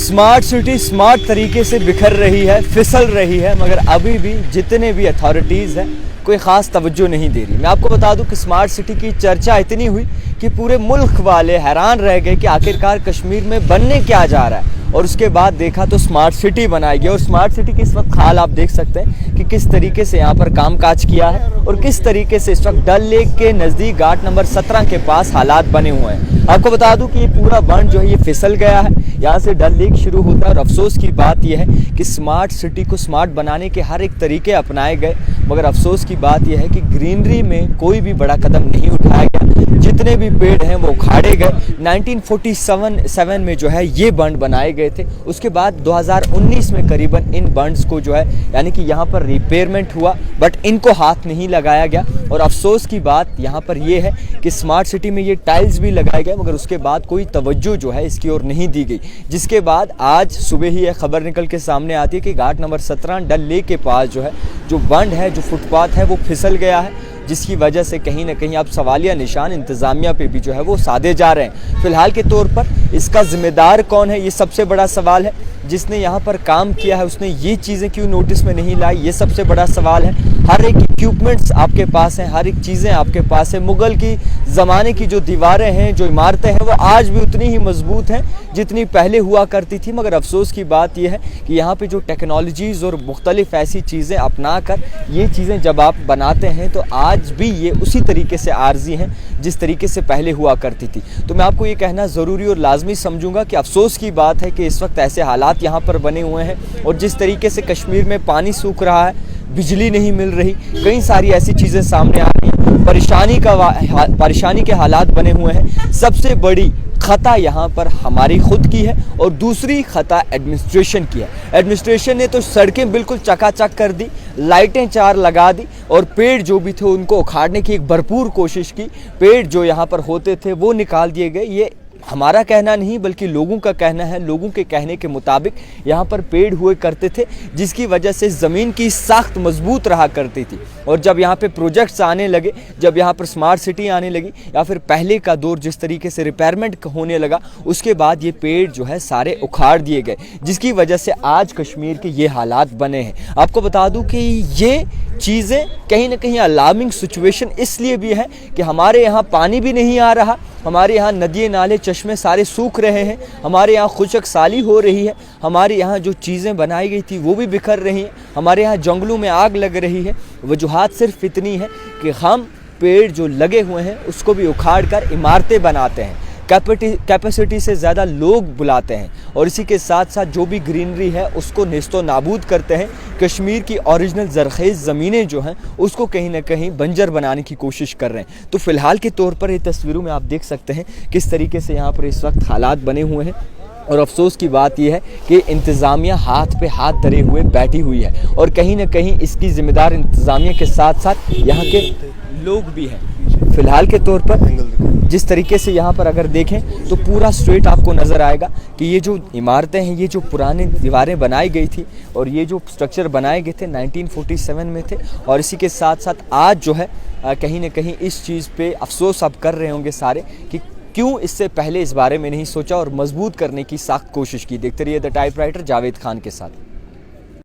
Smart city smart तरीके से बिखर रही है, फिसल रही है, मगर अभी भी जितने भी अथॉरिटीज़ हैं कोई ख़ास तवज्जो नहीं दे रही। मैं आपको बता दूं कि स्मार्ट सिटी की चर्चा इतनी हुई कि पूरे मुल्क वाले हैरान रह गए कि आखिरकार कश्मीर में बनने क्या जा रहा है। और उसके बाद देखा तो स्मार्ट सिटी बनाई गई और स्मार्ट सिटी की इस वक्त हाल आप देख सकते हैं कि किस तरीके से यहाँ पर कामकाज किया है और किस तरीके से इस वक्त डल लेक के नज़दीक घाट नंबर 17 के पास हालात बने हुए हैं। आपको बता दूं कि ये पूरा बंद जो है ये फिसल गया है, यहाँ से डल लेक शुरू होता है। और अफसोस की बात यह है कि स्मार्ट सिटी को स्मार्ट बनाने के हर एक तरीके अपनाए गए, मगर अफसोस की बात यह है कि ग्रीनरी में कोई भी बड़ा कदम नहीं उठाया गया। जितने भी पेड़ हैं वो उखाड़े गए। 1947 में जो है ये बंड बनाए गए थे। उसके बाद 2019 में करीबन इन बंड्स को जो है यानी कि यहाँ पर रिपेयरमेंट हुआ, बट इनको हाथ नहीं लगाया गया। और अफसोस की बात यहाँ पर ये है कि स्मार्ट सिटी में ये टाइल्स भी लगाए गए, मगर उसके बाद कोई तवज्जो जो है इसकी ओर नहीं दी गई। जिसके बाद आज सुबह ही एक खबर निकल के सामने आती है कि घाट नंबर 17 डल लेक के पास जो है जो बंड है, जो फुटपाथ है वो फिसल गया है, जिसकी वजह से कहीं ना कहीं अब सवालिया निशान इंतज़ामिया पे भी जो है वो साधे जा रहे हैं। फ़िलहाल के तौर पर इसका ज़िम्मेदार कौन है, ये सबसे बड़ा सवाल है। जिसने यहाँ पर काम किया है उसने ये चीज़ें क्यों नोटिस में नहीं लाई, ये सबसे बड़ा सवाल है। हर एक इक्विपमेंट्स आपके पास हैं, हर एक चीज़ें आपके पास है। मुग़ल की ज़माने की जो दीवारें हैं, जो इमारतें हैं, वो आज भी उतनी ही मजबूत हैं जितनी पहले हुआ करती थी। मगर अफसोस की बात यह है कि यहाँ पे जो टेक्नोलॉजीज़ और मुख्तलिफ ऐसी चीज़ें अपना कर ये चीज़ें जब आप बनाते हैं तो आज भी ये उसी तरीके से आर्जी हैं जिस तरीके से पहले हुआ करती थी। तो मैं आपको ये कहना ज़रूरी और लाजमी समझूंगा कि अफसोस की बात है कि इस वक्त ऐसे हालात यहाँ पर बने हुए हैं और जिस तरीके से कश्मीर में पानी सूख रहा है, बिजली नहीं मिल रही, कई सारी ऐसी चीज़ें सामने आ रही हैं, परेशानी के हालात बने हुए हैं। सबसे बड़ी खता यहाँ पर हमारी खुद की है और दूसरी खता एडमिनिस्ट्रेशन की है। एडमिनिस्ट्रेशन ने तो सड़कें बिल्कुल चकाचक कर दी, लाइटें 4 लगा दी और पेड़ जो भी थे उनको उखाड़ने की एक भरपूर कोशिश की। पेड़ जो यहाँ पर होते थे वो निकाल दिए गए। ये हमारा कहना नहीं बल्कि लोगों का कहना है। लोगों के कहने के मुताबिक यहाँ पर पेड़ हुए करते थे जिसकी वजह से ज़मीन की साख्त मजबूत रहा करती थी। और जब यहाँ पे प्रोजेक्ट्स आने लगे, जब यहाँ पर स्मार्ट सिटी आने लगी या फिर पहले का दौर जिस तरीके से रिपेयरमेंट होने लगा, उसके बाद ये पेड़ जो है सारे उखाड़ दिए गए, जिसकी वजह से आज कश्मीर के ये हालात बने हैं। आपको बता दूँ कि ये चीज़ें कहीं ना कहीं अलार्मिंग सिचुएशन इसलिए भी है कि हमारे यहाँ पानी भी नहीं आ रहा, हमारे यहाँ नदियाँ नाले चश्मे सारे सूख रहे हैं, हमारे यहाँ खुशक साली हो रही है, हमारे यहाँ जो चीज़ें बनाई गई थी वो भी बिखर रही हैं, हमारे यहाँ जंगलों में आग लग रही है। वजूहात सिर्फ इतनी है कि हम पेड़ जो लगे हुए हैं उसको भी उखाड़ कर इमारतें बनाते हैं, कैपेसिटी से ज़्यादा लोग बुलाते हैं और इसी के साथ साथ जो भी ग्रीनरी है उसको नेस्तो नाबूद करते हैं। कश्मीर की ओरिजिनल ज़रख़ेज़ ज़मीनें जो हैं उसको कहीं ना कहीं बंजर बनाने की कोशिश कर रहे हैं। तो फ़िलहाल के तौर पर ये तस्वीरों में आप देख सकते हैं किस तरीके से यहाँ पर इस वक्त हालात बने हुए हैं। और अफसोस की बात यह है कि इंतज़ामिया हाथ पे हाथ धरे हुए बैठी हुई है और कहीं ना कहीं इसकी ज़िम्मेदार इंतज़ामिया के साथ साथ यहाँ के लोग भी हैं। फ़िलहाल के तौर पर जिस तरीके से यहाँ पर अगर देखें तो पूरा स्ट्रेट आपको नज़र आएगा कि ये जो इमारतें हैं, ये जो पुरानी दीवारें बनाई गई थी और ये जो स्ट्रक्चर बनाए गए थे 1947 में थे। और इसी के साथ साथ आज जो है कहीं ना कहीं इस चीज़ पे अफसोस अब कर रहे होंगे सारे कि क्यों इससे पहले इस बारे में नहीं सोचा और मजबूत करने की सख्त कोशिश की। देखते रहिए द टाइपराइटर जावेद खान के साथ।